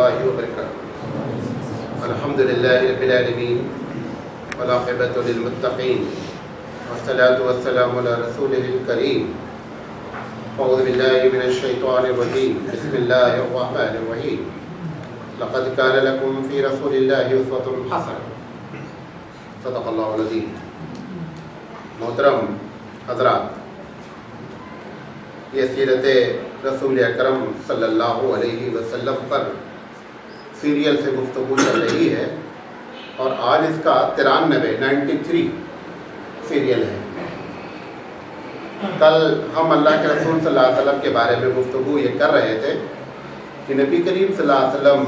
الله وبركاته. الحمد لله رب العالمين والعاقبة للمتقين والصلاة والسلام على رسوله الكريم. أعوذ بالله من الشيطان الرجيم. بسم الله الرحمن الرحيم. لقد كان لكم في رسول الله أسوة حسنة. صدق الله العظيم. محترم حضرات، یہ سیرت رسول اکرم صلی اللہ علیہ وسلم پر سیریل سے گفتگو چل رہی ہے اور آج اس کا 93 سیریل ہے. کل ہم اللہ کے رسول صلی اللہ علیہ وسلم کے بارے میں گفتگو یہ کر رہے تھے کہ نبی کریم صلی اللہ علیہ وسلم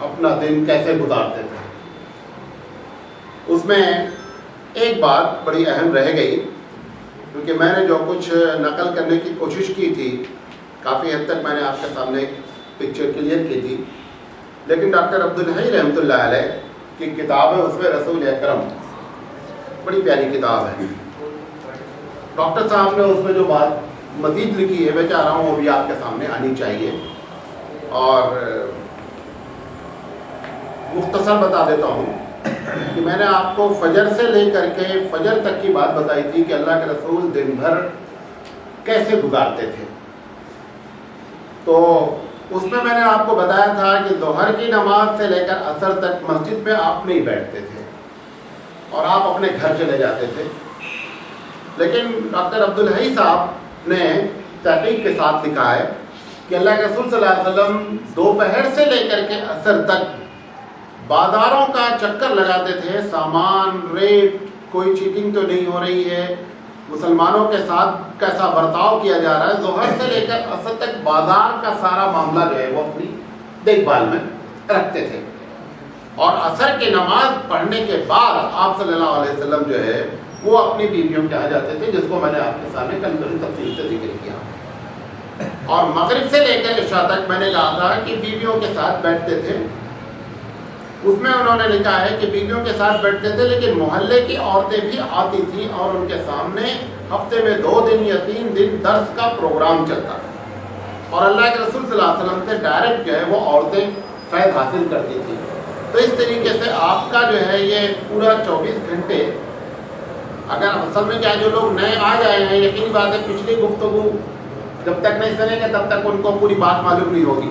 اپنا دن کیسے گزارتے تھے. اس میں ایک بات بڑی اہم رہ گئی، کیونکہ میں نے جو کچھ نقل کرنے کی کوشش کی تھی کافی حد تک میں نے آپ کے سامنے پکچر کلیئر کی تھی، لیکن ڈاکٹر عبدالحی رحمۃ اللہ علیہ کی کتاب ہے اس میں رسول اکرم، بڑی پیاری کتاب ہے. ڈاکٹر صاحب نے اس میں جو بات مزید لکھی ہے میں چاہ رہا ہوں وہ بھی آپ کے سامنے آنی چاہیے، اور مختصر بتا دیتا ہوں کہ میں نے آپ کو فجر سے لے کر کے فجر تک کی بات بتائی تھی کہ اللہ کے رسول دن بھر کیسے گزارتے تھے. تو اس میں نے آپ کو بتایا تھا کہ ظہر کی نماز سے لے کر عصر تک مسجد میں آپ نہیں بیٹھتے تھے اور آپ اپنے گھر چلے جاتے تھے. لیکن ڈاکٹر عبدالحی صاحب نے تحقیق کے ساتھ لکھا ہے کہ اللہ کے رسول صلی اللہ علیہ وسلم دوپہر سے لے کر کے عصر تک بازاروں کا چکر لگاتے تھے. سامان ریٹ، کوئی چیٹنگ تو نہیں ہو رہی ہے، مسلمانوں کے ساتھ کیسا برتاؤ کیا جا رہا ہے، ظہر سے لے کر عصر تک بازار کا سارا معاملہ جو ہے وہ اپنی دیکھ بھال میں رکھتے تھے. اور عصر کی نماز پڑھنے کے بعد آپ صلی اللہ علیہ وسلم جو ہے وہ اپنی بیویوں کے یہاں جاتے تھے، جس کو میں نے آپ کے سامنے کل تفصیل سے ذکر کیا. اور مغرب سے لے کر عشاء تک میں نے کہا تھا کہ بیویوں کے ساتھ بیٹھتے تھے. اس میں انہوں نے لکھا ہے کہ بیویوں کے ساتھ بیٹھتے تھے، لیکن محلے کی عورتیں بھی آتی تھیں اور ان کے سامنے ہفتے میں 2 دن یا 3 دن درس کا پروگرام چلتا تھا، اور اللہ کے رسول صلی اللہ علیہ وسلم سے ڈائریکٹ جو ہے وہ عورتیں فیض حاصل کرتی تھیں. تو اس طریقے سے آپ کا جو ہے یہ پورا 24 گھنٹے، اگر اصل میں کیا جو لوگ نئے آ جائے ہیں، یقینی بات ہے پچھلی گفتگو جب تک نہیں سنیں گے تب تک ان کو پوری بات معلوم نہیں ہوگی.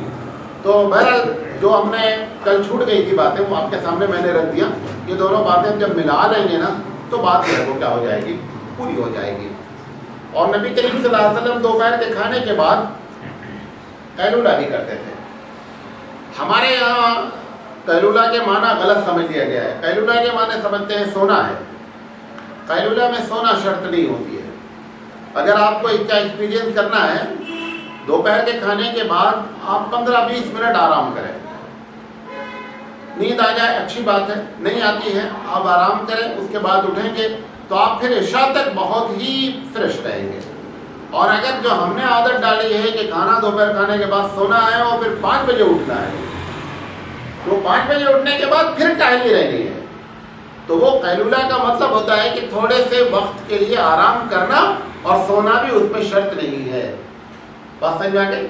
تو بہرحال جو ہم نے کل چھوٹ گئی تھی باتیں وہ آپ کے سامنے میں نے رکھ دیا. یہ دونوں باتیں جب ملا لیں گے نا تو بات جو ہے وہ کیا ہو جائے گی، پوری ہو جائے گی. اور نبی کریم صلی اللہ علیہ وسلم دوپہر کے کھانے کے بعد قیلولہ بھی کرتے تھے. ہمارے یہاں قیلولہ کے معنی غلط سمجھ لیا گیا ہے. قیلولہ کے معنی سمجھتے ہیں سونا ہے. قیلولہ میں سونا شرط نہیں ہوتی ہے. اگر آپ کو اس کا ایکسپیرینس کرنا ہے، دوپہر کے کھانے کے بعد آپ 15-20 منٹ آرام کریں. نیند آ جائے اچھی بات ہے، نہیں آتی ہے آپ آرام کریں، اس کے بعد اٹھیں گے تو آپ پھر عشاء تک بہت ہی فریش رہیں گے. اور اگر جو ہم نے عادت ڈالی ہے کہ کھانا دوپہر کھانے کے بعد سونا ہے اور پھر 5 بجے اٹھنا ہے، تو 5 بجے اٹھنے کے بعد پھر ٹہلی رہنی ہے، تو وہ قیلولہ کا مطلب ہوتا ہے کہ تھوڑے سے وقت کے لیے آرام کرنا، اور سونا بھی اس میں شرط نہیں ہے. بات سمجھ میں آ گئی؟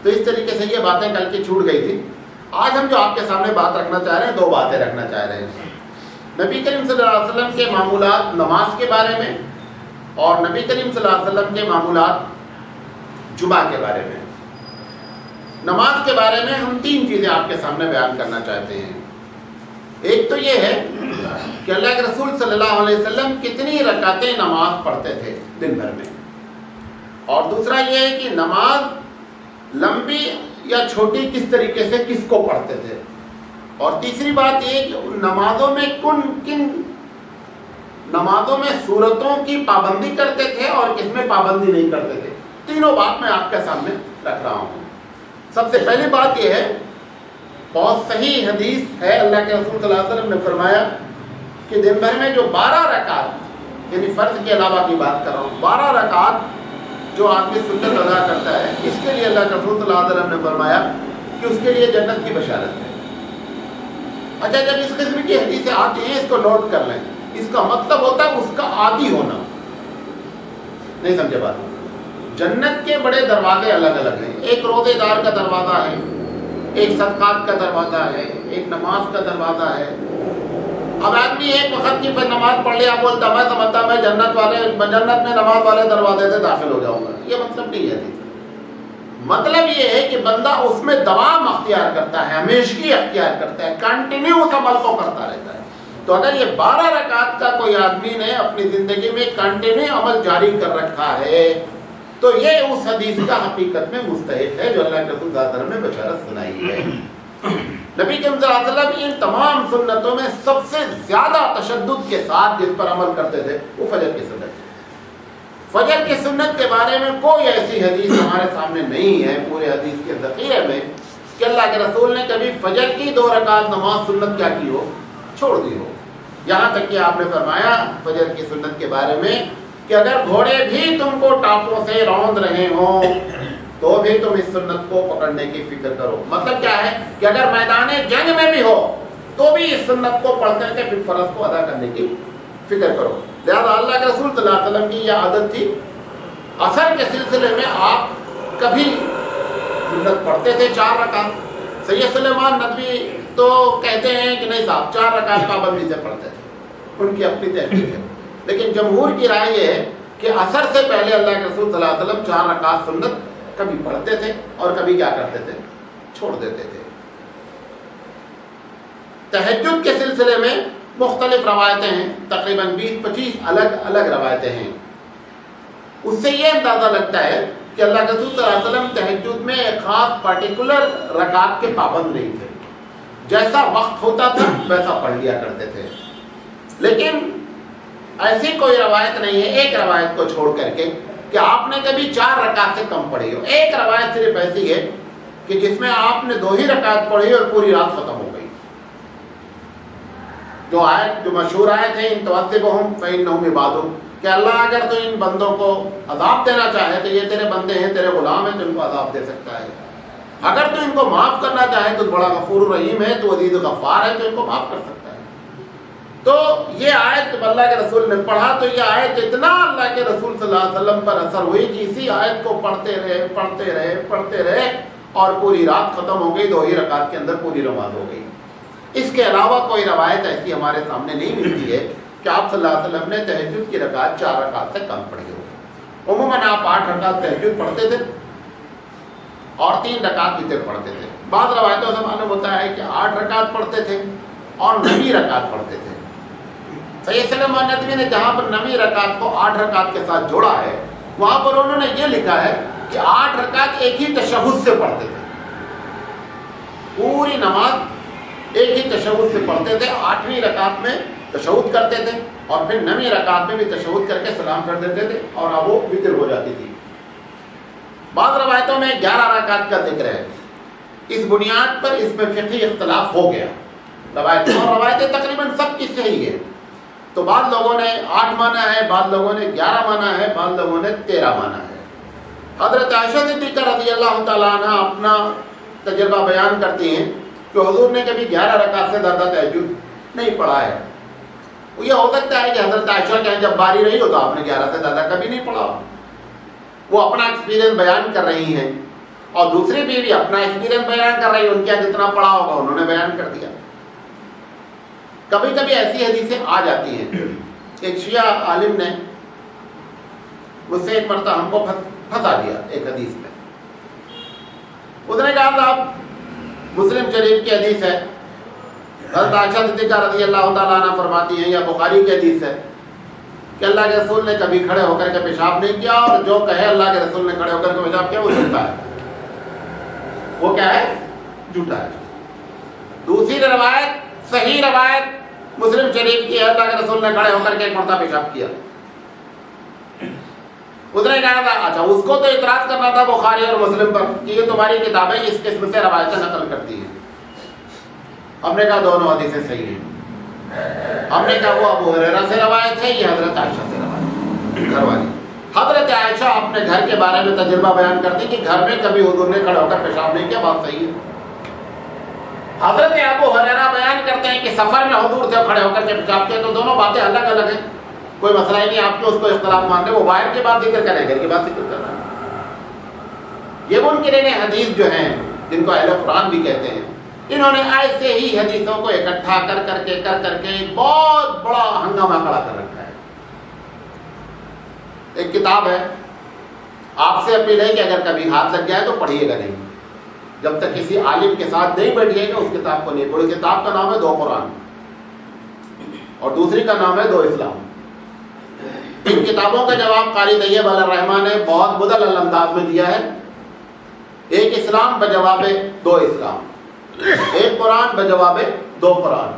تو اس طریقے سے یہ باتیں کل کی چھوٹ گئی تھی. آج ہم جو آپ کے سامنے بات رکھنا چاہ رہے ہیں، 2 باتیں رکھنا چاہ رہے ہیں. نبی کریم صلی اللہ علیہ وسلم کے معمولات نماز کے بارے میں، اور نبی کریم صلی اللہ علیہ وسلم کے معمولات جمعہ کے بارے میں. نماز کے بارے میں ہم 3 چیزیں آپ کے سامنے بیان کرنا چاہتے ہیں. ایک تو یہ ہے کہ اللہ کے رسول صلی اللہ علیہ وسلم کتنی رکعتیں نماز پڑھتے تھے دن بھر میں، اور دوسرا یہ ہے کہ نماز لمبی یا چھوٹی کس طریقے سے کس کو پڑھتے تھے، اور تیسری بات یہ کہ ان نمازوں میں کن نمازوں میں سورتوں کی پابندی کرتے تھے اور کس میں پابندی نہیں کرتے تھے. تینوں بات میں آپ کے سامنے رکھ رہا ہوں. سب سے پہلی بات یہ ہے، بہت صحیح حدیث ہے، اللہ کے رسول صلی اللہ علیہ وسلم نے فرمایا کہ دن بھر میں جو 12 رکعت، یعنی فرض کے علاوہ کی بات کر رہا ہوں، 12 رکعت جو آدمی سنت ادا کرتا ہے، اس کے لیے اللہ کے رسول صلی اللہ علیہ وسلم نے فرمایا کہ اس کے لیے جنت کی بشارت ہے. اچھا، جب اس قسم کی حدیثیں آتی ہیں اس کو نوٹ کر لیں. اس کا مطلب ہوتا ہے اس کا عادی ہونا. نہیں سمجھے بات؟ جنت کے بڑے دروازے الگ الگ ہیں. ایک روزے دار کا دروازہ ہے، ایک صدقات کا دروازہ ہے، ایک نماز کا دروازہ ہے۔ اب آدمی ایک وقت کی پھر نماز پڑھ لیا، بولتا میں سمجھتا میں جنت میں نماز والے دروازے سے داخل ہو جاؤں گا۔ یہ مطلب نہیں ہے، مطلب یہ ہے کہ بندہ اس میں دوام اختیار کرتا ہے، ہمیشگی اختیار کرتا ہے، کنٹینیو اس عمل کو کرتا رہتا ہے۔ تو اگر یہ 12 رکعت کا کوئی آدمی نے اپنی زندگی میں کنٹینیو عمل جاری کر رکھا ہے تو یہ اس حدیث کا حقیقت میں مستحق ہے جو اللہ کے رسول صلی اللہ علیہ وسلم نے بشارت سنائی ہے۔ نبی کریم صلی اللہ علیہ وسلم ان تمام سنتوں میں سب سے زیادہ تشدد کے ساتھ جس پر عمل کرتے تھے وہ فجر کی سنت ہے۔ فجر کی سنت کے بارے میں کوئی ایسی حدیث ہمارے سامنے نہیں ہے پورے حدیث کے ذخیرے میں کہ اللہ کے رسول نے کبھی فجر کی 2 رکعت نماز سنت کیا کی ہو، چھوڑ دی ہو۔ یہاں تک کہ آپ نے فرمایا فجر کی سنت کے بارے میں کہ اگر گھوڑے بھی تم کو ٹاپوں سے روند رہے ہوں تو بھی تم اس سنت کو پکڑنے کی فکر کرو۔ مطلب کیا ہے کہ اگر میدان جنگ میں بھی ہو تو بھی اس سنت کو پڑھ کر کے پھر فرض کو ادا کرنے کی فکر کرو۔ لہذا اللہ کے رسول صلی اللہ علیہ وسلم کی یہ عادت تھی، عصر کے سلسلے میں آپ کبھی سنت پڑھتے تھے 4 رکعت۔ سید سلیمان ندوی تو کہتے ہیں کہ نہیں صاحب 4 رکعت پابندی سے پڑھتے تھے، ان کی اپنی تحقیق ہے، لیکن جمہور کی رائے یہ ہے کہ عصر سے پہلے اللہ کے رسول صلی اللہ علیہ وسلم 4 رکعت سنت کبھی پڑھتے تھے اور کبھی کیا کرتے تھے، چھوڑ دیتے تھے۔ تہجد کے سلسلے میں مختلف روایتیں ہیں، تقریباً 20-25 الگ الگ روایتیں ہیں۔ اس سے یہ اندازہ لگتا ہے کہ اللہ کے رسول صلی اللہ علیہ وسلم تہجد میں ایک خاص پارٹیکولر رکعت کے پابند نہیں تھے، جیسا وقت ہوتا تھا ویسا پڑھ لیا کرتے تھے۔ لیکن ایسی کوئی روایت نہیں ہے ایک روایت کو چھوڑ کر کے کہ آپ نے کبھی 4 رکعت سے کم پڑھی ہو۔ ایک روایت صرف ایسی ہے کہ جس میں آپ نے 2 ہی رکعت پڑھی اور پوری رات ختم ہو گئی۔ جو مشہور آیت ہے ان تعذبہم فإنہم عبادک، کہ اللہ اگر تو ان بندوں کو عذاب دینا چاہے تو یہ تیرے بندے ہیں، تیرے غلام ہیں، تو ان کو عذاب دے سکتا ہے۔ اگر تو ان کو معاف کرنا چاہے تو بڑا غفور الرحیم ہے، تو عزیز غفار ہے، تو ان کو معاف کر سکتا ہے۔ تو یہ آیت جب اللہ کے رسول نے پڑھا تو یہ آیت اتنا اللہ کے رسول صلی اللہ علیہ وسلم پر اثر ہوئی کہ اسی آیت کو پڑھتے رہے اور پوری رات ختم ہو گئی، 2 ہی رکعت کے اندر پوری نماز ہو گئی۔ اس کے علاوہ کوئی روایت ایسی ہمارے سامنے نہیں ملتی ہے کہ آپ صلی اللہ علیہ وسلم نے تہجد کی رکعت 4 رکعت سے کم پڑھی ہو۔ عموماً آپ 8 رکعت تہجد پڑھتے تھے اور 3 رکعت وتر پڑھتے تھے۔ بعض روایتوں سے معلوم ہوتا ہے کہ 8 رکعت پڑھتے تھے اور 9 رکعت پڑھتے تھے۔ سید سلیمان ندوی نے جہاں پر 9 رکعت کو 8 رکعت کے ساتھ جوڑا ہے وہاں پر انہوں نے یہ لکھا ہے کہ 8 رکعت ایک ہی تشہد سے پڑھتے تھے، پوری نماز ایک ہی تشہد سے پڑھتے تھے۔ 8ویں رکعت میں تشہد کرتے تھے اور پھر 9ویں رکعت میں بھی تشہد کر کے سلام کر دیتے تھے اور اب وہ وتر ہو جاتی تھی۔ بعض روایتوں میں 11 رکعت کا ذکر ہے۔ اس بنیاد پر اس میں فقہی اختلاف ہو گیا، روایتیں تقریباً سب کی صحیح ہے۔ تو بعض لوگوں نے 8 مانا ہے، بعض لوگوں نے 11 مانا ہے، بعض لوگوں نے 13 مانا ہے۔ حضرت عائشہ صدیقہ رضی اللہ تعالیٰ عنہ اپنا تجربہ بیان کرتی ہیں کہ حضور نے کبھی 11 رکعت سے زیادہ تہجد نہیں پڑھا ہے۔ یہ ہو سکتا ہے کہ حضرت عائشہ کے جب باری رہی ہو تو آپ نے 11 سے زیادہ کبھی نہیں پڑھا، وہ اپنا ایکسپیرینس بیان کر رہی ہیں، اور دوسری بیوی اپنا ایکسپیرینس بیان کر رہی ہے، ان کے جتنا پڑھا ہوگا انہوں نے بیان کر دیا۔ کبھی کبھی ایسی حدیثیں آ جاتی ہیں۔ ایک شیعہ عالم نے مجھ سے ایک مرتبہ ہم کو پھنسا دیا ایک حدیث میں۔ اس نے کہا صاحب مسلم شریف کی حدیث ہے، حضرت عائشہ صدیقہ رضی اللہ تعالیٰ عنہ فرماتی ہیں، یا بخاری کی حدیث ہے کہ اللہ کے رسول نے کبھی کھڑے ہو کر کے پیشاب نہیں کیا، اور جو کہے اللہ کے رسول نے کھڑے ہو کر کے پیشاب کیا وہ جھوٹا ہے، وہ کیا ہے، جھوٹا ہے۔ دوسری روایت صحیح روایت مسلم شریف کی ہے، اللہ کے رسول نے کھڑے ہو کر کے ایک مرتبہ پیشاب کیا۔ اس نے کہا تھا اچھا اس کو تو اعتراض کرنا تھا بخاری اور مسلم پر کہ یہ تمہاری کتابیں اس قسم سے روایتیں نقل کرتی ہیں۔ ہم نے کہا دونوں حدیثیں صحیح ہیں۔ ہم نے کہا وہ ابو ہریرہ سے روایت ہے، یہ حضرت عائشہ سے روایت گھر والی۔ حضرت عائشہ اپنے گھر کے بارے میں تجربہ بیان کرتی کہ گھر میں کبھی حضور نے کھڑے ہو کر پیشاب نہیں کیا، بات صحیح ہے۔ حضرت ابو ہریرہ بیان کرتے ہیں کہ سفر میں حضور تھے کھڑے ہو کر کے پیشاب کیا، تو دونوں باتیں الگ الگ ہیں، کوئی مسئلہ ہی نہیں آپ کے اس کو اختلاف مان رہے، وہ باہر کی بات ذکر کریں گھر کی بات ذکر کر رہے ہیں۔ یہ منکرین حدیث جو ہیں جن کو اہل قرآن بھی کہتے ہیں، انہوں نے ایسے ہی حدیثوں کو اکٹھا کر کے ایک بہت بڑا ہنگامہ کھڑا کر رکھا ہے۔ ایک کتاب ہے، آپ سے اپیل ہے کہ اگر کبھی ہاتھ لگ جائے تو پڑھیے گا نہیں، جب تک کسی عالم کے ساتھ نہیں بیٹھیے گا اس کتاب کو نہیں پڑھو۔ کتاب کا نام ہے 2 قرآن اور دوسری کا نام ہے 2 اسلام۔ ان کتابوں کا جواب قاری طیب علیہ الرحمٰن نے بہت مدلل انداز میں دیا ہے۔ ایک اسلام بجواب 2 اسلام، ایک قرآن بجواب 2 قرآن۔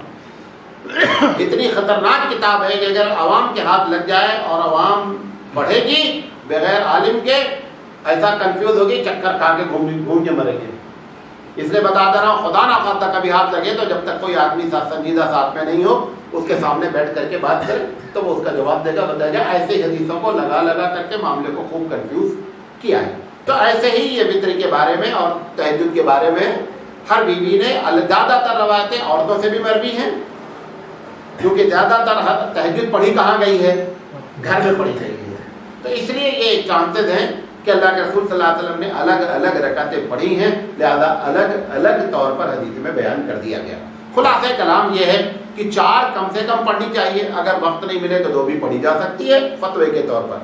اتنی خطرناک کتاب ہے کہ اگر عوام کے ہاتھ لگ جائے اور عوام پڑھے گی بغیر عالم کے، ایسا کنفیوز ہوگی چکر کھا کے گھوم کے مرے گے۔ اس لیے بتاتا رہا ہوں، خدا نہ خواستہ کبھی ہاتھ لگے تو جب تک کوئی آدمی سنجیدہ ساتھ میں نہیں ہو اس کے سامنے بیٹھ کر کے بات کرے تو وہ اس کا جواب دے گا، بتایا جائے۔ ایسے حدیثوں کو لگا کر کے معاملے کو خوب کنفیوز کیا ہے۔ تو ایسے ہی یہ وطر کے بارے میں اور تہجد کے بارے میں ہر بیوی نے زیادہ تر روایتیں عورتوں سے بھی مروی ہیں، کیونکہ زیادہ تر تہجد پڑھی کہاں گئی ہے؟ گھر میں پڑھی گئی ہے۔ تو اس لیے یہ چانسز ہیں کہ اللہ کے رسول صلی اللہ علیہ وسلم نے الگ الگ رکعتیں پڑھی ہیں، لہذا الگ الگ طور پر حدیث میں بیان کر دیا گیا۔ خلاصہ کلام یہ ہے کہ 4 کم سے کم پڑھنی چاہیے، اگر وقت نہیں ملے تو 2 بھی پڑھی جا سکتی ہے فتوے کے طور پر،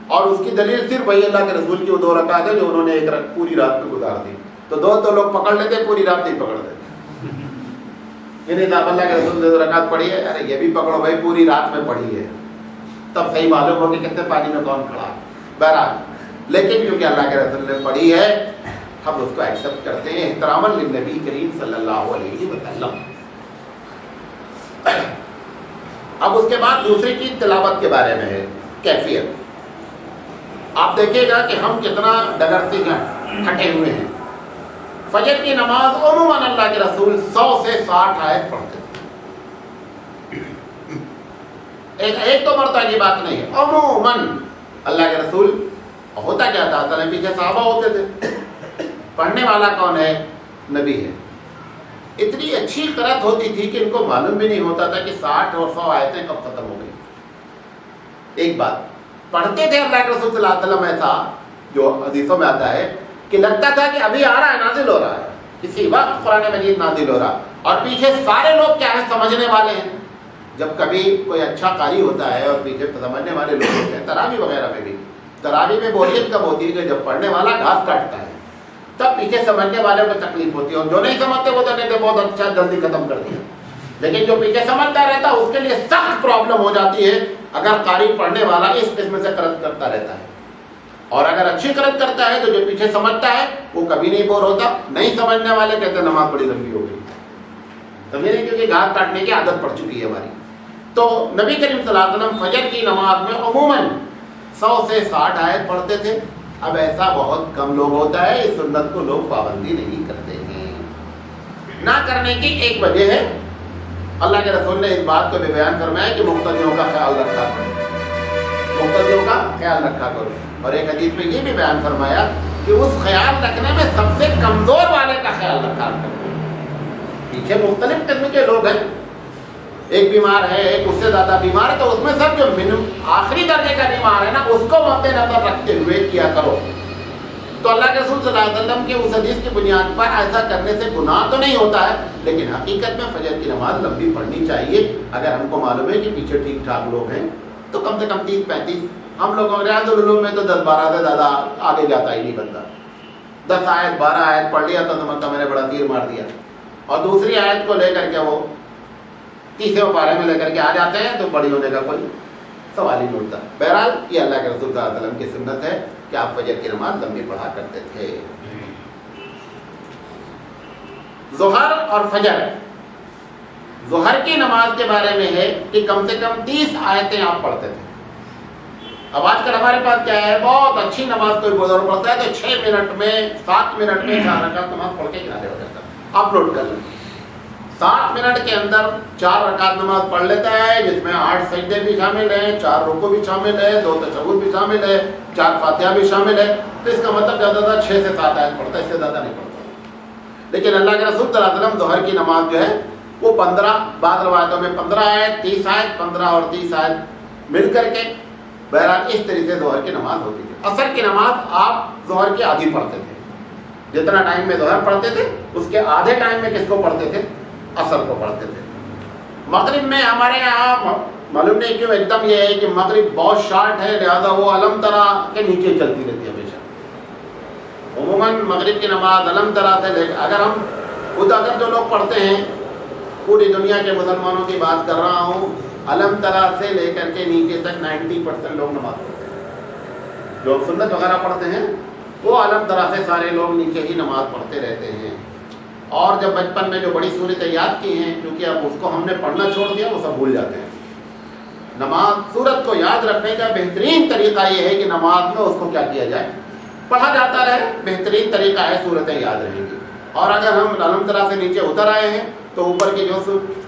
اور اس کی دلیل صرف وہی اللہ کے رسول کی وہ 2 رکعت ہے جو انہوں نے ایک پوری رات میں گزار دی۔ تو 2 تو لوگ پکڑ لیتے، پوری رات نہیں پکڑ لیتے۔ یہ نہیں صاحب اللہ کے رسول نے 2 رکعت پڑھی ہے، ارے یہ بھی پکڑو بھائی پوری رات میں پڑھی ہے، تب صحیح معلوم ہو کہ کتنے پانی میں کون کھڑا۔ بہرحال لیکن کیونکہ اللہ کے رسول نے پڑھی ہے ہم اس کو ایکسپٹ کرتے ہیں احتراما للنبی کریم صلی اللہ علیہ وسلم۔ اب اس کے بعد دوسری چیز تلاوت کے بارے میں ہے، کیفیت۔ آپ دیکھیے گا کہ ہم کتنا ڈگر سے ہٹے ہوئے ہیں۔ فجر کی نماز عموماً اللہ کے رسول 100 سے 60 آیت پڑھتے تھے۔ ایک تو مرتبہ کی بات نہیں ہے، عموماً اللہ کے رسول۔ ہوتا کیا تھا؟ تعالیٰ پیچھے صحابہ ہوتے تھے، پڑھنے والا کون ہے؟ نبی ہے۔ اتنی اچھی قرأت ہوتی تھی کہ ان کو معلوم بھی نہیں ہوتا تھا کہ 60 اور 100 آیتیں کب ختم ہو گئی۔ ایک بات پڑھتے تھے اللہ کے رسول صلی اللہ علیہ وسلم، ایسا جو حدیثوں میں آتا ہے کہ لگتا تھا کہ ابھی آ رہا ہے، نازل ہو رہا ہے، کسی وقت قرآن مجید نازل ہو رہا، اور پیچھے سارے لوگ کیا ہیں؟ سمجھنے والے ہیں۔ جب کبھی کوئی اچھا قاری ہوتا ہے اور پیچھے سمجھنے والے لوگ ہوتے ہیں، تراویح وغیرہ میں بھی، تراویح میں بوریت کب ہوتی ہے کہ جب پڑھنے والا گھاس کاٹتا ہے، تب پیچھے سمجھنے والے کو تکلیف ہوتی ہے، اور جو نہیں سمجھتے وہ تو کہتے بہت اچھا جلدی ختم کر دیا۔ لیکن جو پیچھے سمجھتا رہتا ہے اس کے لیے سخت پرابلم ہو جاتی ہے اگر قاری پڑھنے والا اس قسم سے قرأت کرتا رہتا ہے، اور اگر اچھی قرأت کرتا ہے تو جو پیچھے سمجھتا ہے وہ کبھی نہیں بور ہوتا۔ نہیں سمجھنے والے کہتے نماز بڑی لمبی ہو گئی، سمجھے نہیں، کیونکہ گھاس کاٹنے کی عادت پڑ چکی ہے ہماری۔ تو نبی کریم صلی اللہ علیہ وسلم فجر کی نماز میں عموماً 100 سے 60 آیت پڑھتے تھے۔ اب ایسا بہت کم لوگ ہوتا ہے، اس سنت کو لوگ پابندی نہیں کرتے ہیں۔ نہ کرنے کی ایک وجہ ہے، اللہ کے رسول نے اس بات کو بھی بیان فرمایا کہ مقتدیوں کا خیال رکھا کرو، مقتدیوں کا خیال رکھا کرو، اور ایک حدیث میں یہ بھی بیان فرمایا کہ اس خیال رکھنے میں سب سے کمزور والے کا خیال رکھا کرو۔ پیچھے مختلف قسم کے لوگ ہیں، ایک بیمار ہے، ایک اس سے زیادہ بیمار ہے، تو اس میں سب جو آخری درجے کا بیمار ہے نا اس کو مد نظر رکھتے ہوئے کیا کرو۔ تو اللہ کے رسول صلی اللہ علیہ وسلم کے اس حدیث کی بنیاد پر ایسا کرنے سے گناہ تو نہیں ہوتا ہے، لیکن حقیقت میں فجر کی نماز لمبی پڑھنی چاہیے۔ اگر ہم کو معلوم ہے کہ پیچھے ٹھیک ٹھاک لوگ ہیں تو کم سے کم 30-35، ہم لوگوں ریاض العلوم میں تو 10-12 سے زیادہ آگے جاتا ہی نہیں بندہ۔ 10 آیت 12 آیت پڑھ لیا تو سمجھتا میں نے بڑا تیر مار دیا، اور دوسری آیت کو لے کر کے وہ 30ویں پارے میں لے کر کے آ جاتے ہیں تو بڑی ہونے کا کوئی سوال ہی نہیں اٹھتا۔ بہرحال یہ اللہ کے رسول صلی اللہ علیہ وسلم کی سنت ہے کہ آپ فجر کی نماز لمبی پڑھا کرتے تھے۔ ظہر اور فجر، ظہر کی نماز کے بارے میں ہے کہ کم سے کم 30 آیتیں آپ پڑھتے تھے۔ اب آج کل ہمارے پاس کیا ہے، بہت اچھی نماز کوئی بزرگ پڑھتا ہے تو 6 منٹ میں 7 منٹ میں 4 رکعت نماز پڑھ کے کنارے ہو جاتا ہے، اپلوڈ کر لیں۔ 7 منٹ کے اندر 4 رکعت نماز پڑھ لیتا ہے، جس میں 8 سجدے بھی شامل ہیں، 4 رکوع بھی شامل ہے، 2 تشہد بھی شامل ہے، 4 فاتحہ بھی شامل ہے۔ تو اس کا مطلب زیادہ تر 6 سے 7 آیت پڑھتا ہے، اس سے زیادہ نہیں پڑھتا۔ لیکن اللہ کے رسول صلی اللہ علیہ وسلم ظہر کی نماز جو ہے وہ 15، بعض روایتوں میں 15 آیت، 30 آیت، 15 اور 30 آیت مل کر کے، بہرحال اس طریقے سے ظہر کی نماز ہوتی ہے۔ عصر کی نماز آپ ظہر کی آدھی پڑھتے تھے، جتنا ٹائم میں ظہر پڑھتے تھے اس کے آدھے ٹائم میں کس کو پڑھتے تھے؟ عصر کو پڑھتے تھے۔ مغرب میں ہمارے یہاں معلوم نہیں کیوں ایک دم یہ ہے کہ مغرب بہت شارٹ ہے، لہذا وہ علم ترا کے نیچے چلتی رہتی ہے ہمیشہ۔ عموماً مغرب کی نماز علم ترا سے لے، اگر ہم خود اگر جو لوگ پڑھتے ہیں، پوری دنیا کے مسلمانوں کی بات کر رہا ہوں، علم ترا سے لے کر کے نیچے تک 90% لوگ نماز پڑھتے ہیں۔ جو سنت وغیرہ پڑھتے ہیں وہ علم ترا سے سارے لوگ نیچے ہی نماز پڑھتے رہتے ہیں۔ اور جب بچپن میں جو بڑی صورتیں یاد کی ہیں، کیونکہ اب اس کو ہم نے پڑھنا چھوڑ دیا، وہ سب بھول جاتے ہیں۔ نماز صورت کو یاد رکھنے کا بہترین طریقہ یہ ہے کہ نماز میں اس کو کیا کیا جائے، پڑھا جاتا رہے۔ بہترین طریقہ ہے صورتیں یاد رہیں گی۔ اور اگر ہم علم ترا سے نیچے اتر آئے ہیں تو اوپر کی جو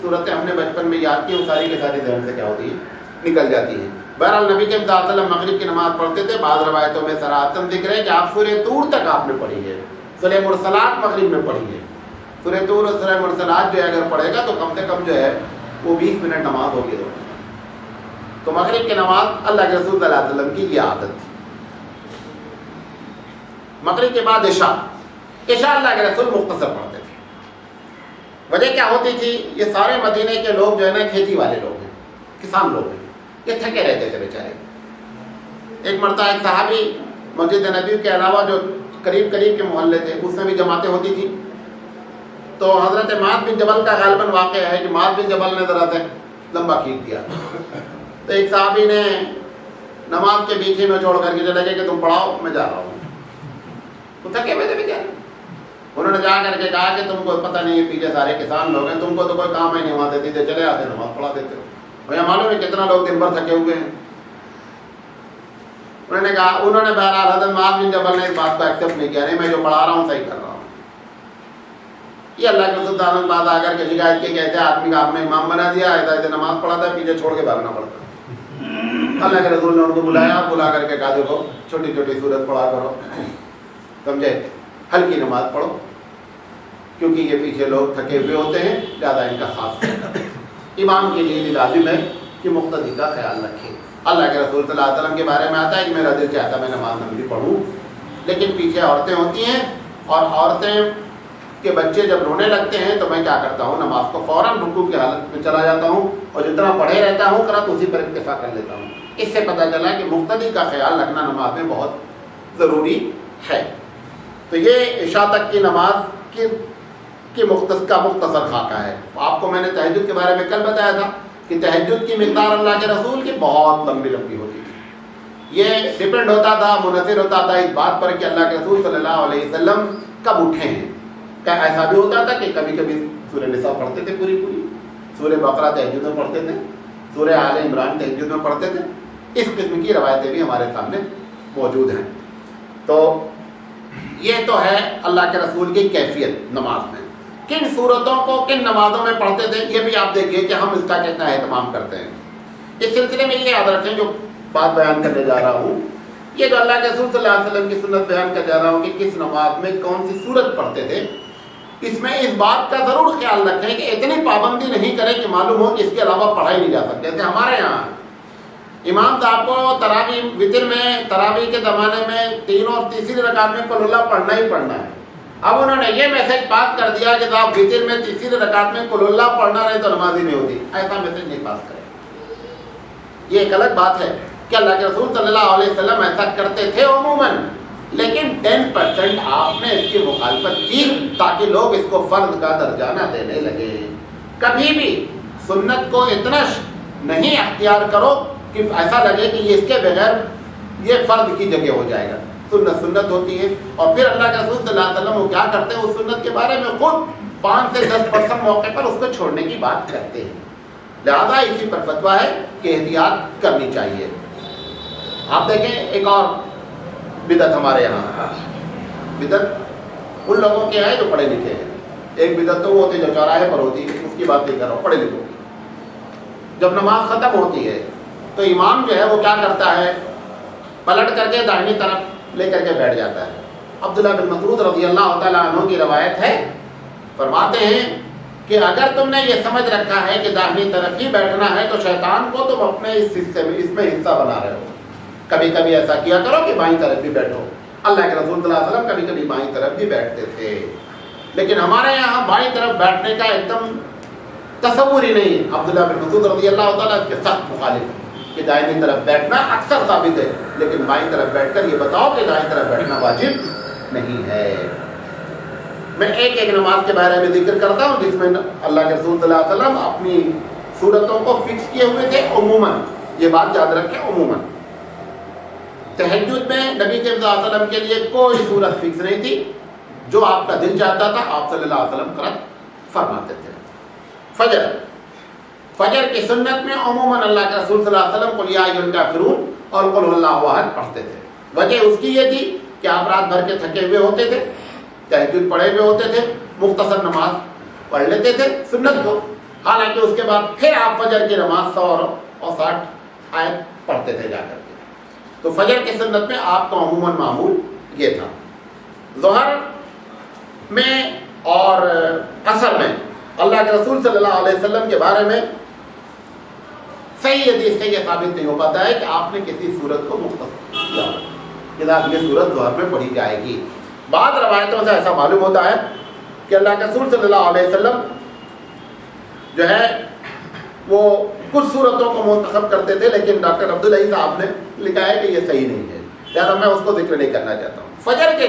صورتیں ہم نے بچپن میں یاد کی وہ ساری کی ساری ذہن سے کیا ہوتی ہے، نکل جاتی ہیں۔ بہرحال نبی کے صلی اللہ علیہ وسلم مغرب کی نماز پڑھتے تھے۔ بعض روایتوں میں صراحتاً ذکر ہے کہ آپ سورہ طور تک آپ نے پڑھی ہے، سورہ مرسلات مغرب میں پڑھی ہے۔ سورہ طور اور سورہ مرسلات جو ہے اگر پڑھے گا تو کم سے کم جو ہے وہ 20 منٹ نماز ہوگی۔ تو مغرب کی نماز اللہ کے رسول صلی اللہ علیہ وسلم کی یہ عادت تھی۔ مغرب کے بعد عشاء اللہ کے رسول مختصر پڑھتے تھے۔ وجہ کیا ہوتی تھی؟ یہ سارے مدینے کے لوگ جو ہے نا کھیتی والے لوگ ہیں، کسان لوگ ہیں، یہ تھکے رہتے تھے بیچارے۔ ایک مرتبہ ایک صحابی مسجد نبی کے علاوہ جو قریب قریب کے محلے تھے اس میں بھی جماعتیں ہوتی تھیں، تو حضرت معاذ بن جبل کا غالباً واقعہ ہے کہ معاذ بن جبل نے ذرا سے لمبا کھینچ دیا، تو ایک صحابی نے نماز کے بیچ میں چھوڑ کر کے چلے گئے کہ تم پڑھاؤ میں جا رہا ہوں۔ تو تھکے ہوئے تھے بیچارے، انہوں نے جا کر کے کہا کہ تم کو پتہ نہیں ہے پیچھے سارے کسان لوگ ہیں، تم کو تو کوئی کام ہی نہیں ہوا دیتی تھے، چلے آتے نماز پڑھا دیتے ہو، بھیا معلوم ہے کتنا لوگ دن بھر تھکے ہوئے ہیں۔ انہوں نے بہرحال حضرت معاذ بن جبل نے اس بات کو ایکسیپٹ نہیں کیا، نہیں میں جو پڑھا رہا ہوں صحیح کر رہا ہوں۔ یہ اللہ کے رسول تعالیٰ بات آ کر کے شکایت کی کہ ایسے آدمی کا آپ نے امام بنا دیا، ایسے نماز پڑھاتا ہے، پیچھے چھوڑ کے بھاگنا پڑتا۔ اللہ کے رسول نے ان کو بلایا، بلا کر کے کہا دیکھو چھوٹی چھوٹی سورت پڑھا کرو، سمجھے، ہلکی نماز پڑھو، کیونکہ یہ پیچھے لوگ تھکے ہوئے ہوتے ہیں، زیادہ ان کا خاص خیال کریں۔ امام کے لیے لازم ہے کہ مقتدی کا خیال رکھیں۔ اللہ کے رسول صلی اللہ علیہ وسلم کے بارے میں آتا ہے کہ میرا دل چاہتا میں نماز نفلی پڑھوں، لیکن پیچھے عورتیں ہوتی ہیں اور عورتیں کے بچے جب رونے لگتے ہیں تو میں کیا کرتا ہوں، نماز کو فوراً رکوع کی حالت میں چلا جاتا ہوں اور جتنا پڑھے رہتا ہوں قرأت اسی پر اکتفا کر لیتا ہوں۔ اس سے پتہ چلا کہ مقتدی کا خیال رکھنا نماز میں بہت ضروری ہے۔ تو یہ عشاء تک کی نماز کی مختصر خاکہ ہے۔ آپ کو میں نے تہجد کے بارے میں کل بتایا تھا کہ تہجد کی مقدار اللہ کے رسول کی بہت لمبی لمبی ہوتی تھی۔ یہ ڈپینڈ ہوتا تھا، منحصر ہوتا تھا اس بات پر کہ اللہ کے رسول صلی اللہ علیہ وسلم کب اٹھے ہیں۔ کیا ایسا بھی ہوتا تھا کہ کبھی کبھی سورہ نساء پڑھتے تھے پوری، سورہ بقرہ تہجد میں پڑھتے تھے، سورہ آل عمران تہجد میں پڑھتے تھے۔ اس قسم کی روایتیں بھی ہمارے سامنے موجود ہیں۔ تو یہ تو ہے اللہ کے رسول کی کیفیت نماز میں، کن صورتوں کو کن نمازوں میں پڑھتے تھے، یہ بھی آپ دیکھیے کہ ہم اس کا کتنا اہتمام کرتے ہیں۔ اس سلسلے میں یہ یاد رکھیں جو بات بیان کرنے جا رہا ہوں، یہ جو اللہ کے رسول صلی اللہ علیہ وسلم کی سنت بیان کرنے جا رہا ہوں کہ کس نماز میں کون سی صورت پڑھتے تھے، اس میں اس بات کا ضرور خیال رکھیں کہ اتنی پابندی نہیں کریں کہ معلوم ہو کہ اس کے علاوہ پڑھا ہی نہیں جا سکتا۔ جیسے ہمارے یہاں امام صاحب کو تراویح وتر میں، تراویح کے زمانے میں 3 اور تیسری رکعت میں قل اللہ پڑھنا ہی پڑھنا ہے۔ اب انہوں نے یہ میسج پاس کر دیا کہ صاحب وتر میں تیسری رکعت میں قل اللہ پڑھنا نہیں تو نماز ہی نہیں ہوتی، ایسا میسج نہیں پاس کرے۔ یہ ایک الگ بات ہے کہ اللہ کے رسول صلی اللہ علیہ وسلم ایسا کرتے تھے عموماً، لیکن 10% آپ نے اس کی مخالفت کی تاکہ لوگ اس کو فرض کا درجہ نہ دینے لگے۔ کبھی بھی سنت کو اتنا نہیں اختیار کرو کہ ایسا لگے کہ یہ اس کے بغیر یہ فرض کی جگہ ہو جائے گا۔ سنت سنت ہوتی ہے، اور پھر اللہ کے رسول صلی اللہ علیہ وسلم وہ کیا کرتے ہیں، اس سنت کے بارے میں خود 5 سے 10% موقع پر اس کو چھوڑنے کی بات کرتے ہیں۔ لہذا اسی پر فتویٰ ہے کہ احتیاط کرنی چاہیے۔ آپ دیکھیں ایک اور بدعت ہمارے یہاں، بدعت ان لوگوں کے ہیں جو پڑھے لکھے ہیں۔ ایک بدعت تو وہ ہوتی ہے جو چوراہے پر ہوتی ہے، اس کی بات نہیں کر رہا ہوں، پڑھے لکھوں کی۔ جب نماز ختم ہوتی ہے تو امام جو ہے وہ کیا کرتا ہے، پلٹ کر کے داہنی طرف لے کر کے بیٹھ جاتا ہے۔ عبداللہ بن مسعود رضی اللہ تعالیٰ عنہ کی روایت ہے، فرماتے ہیں کہ اگر تم نے یہ سمجھ رکھا ہے کہ داہنی طرف ہی بیٹھنا ہے تو شیطان کو تم اپنے اس میں حصہ بنا رہے ہو۔ کبھی کبھی ایسا کیا کرو کہ بائیں طرف بھی بیٹھو، اللہ کے رسول صلی اللہ علیہ وسلم کبھی کبھی بائیں طرف بھی بیٹھتے تھے، لیکن ہمارے یہاں بائیں طرف بیٹھنے کا ایک دم تصور ہی نہیں ہے۔ عبداللہ بن مسعود رضی اللہ تعالیٰ اس کے سخت مخالف ہیں کہ دائیں طرف بیٹھنا اکثر ثابت ہے، لیکن بائیں طرف بیٹھ کر یہ بتاؤ کہ دائیں طرف بیٹھنا واجب نہیں ہے۔ میں ایک ایک نماز کے بارے میں ذکر کرتا ہوں جس میں اللہ کے رسول صلی اللہ علیہ وسلم اپنی صورتوں کو فکس کیے ہوئے تھے عموماً، یہ بات یاد رکھیں عموماً۔ تہجد میں نبی صلی اللہ علیہ وسلم کے لیے کوئی صورت فکس نہیں تھی، جو آپ کا دل چاہتا تھا آپ صلی اللہ علیہ وسلم قرأت فرماتے تھے۔ فجر کی سنت میں عموماً اللہ کے رسول صلی اللہ علیہ وسلم قل یا ایھا الکافرون اور قل ھو اللہ احد پڑھتے تھے۔ وجہ اس کی یہ تھی کہ آپ رات بھر کے تھکے ہوئے ہوتے تھے، تہجد پڑھے ہوئے ہوتے تھے، مختصر نماز پڑھ لیتے تھے سنت کو، حالانکہ اس کے بعد پھر آپ فجر کی نماز 100 اور 60 آیت پڑھتے تھے جا کر کے۔ تو فجر کی سنت میں آپ کا عموماً معمول یہ تھا۔ ظہر میں اور عصر میں اللہ کے رسول صلی اللہ علیہ وسلم کے بارے میں صحیح حدیث سے یہ ثابت نہیں ہو پاتا ہے کہ آپ نے کسی صورت کو مختصر کیا کہ آپ یہ صورت ظہر میں پڑھی جائے گی۔ بعض روایتوں سے ایسا معلوم ہوتا ہے کہ اللہ کے رسول صلی اللہ علیہ وسلم جو ہے وہ کچھ صورتوں کو منتخب کرتے تھے، لیکن ڈاکٹر عبداللہ صاحب نے لکھا ہے کہ یہ صحیح نہیں ہے، لہٰذا میں اس کو ذکر نہیں کرنا چاہتا ہوں۔ فجر کے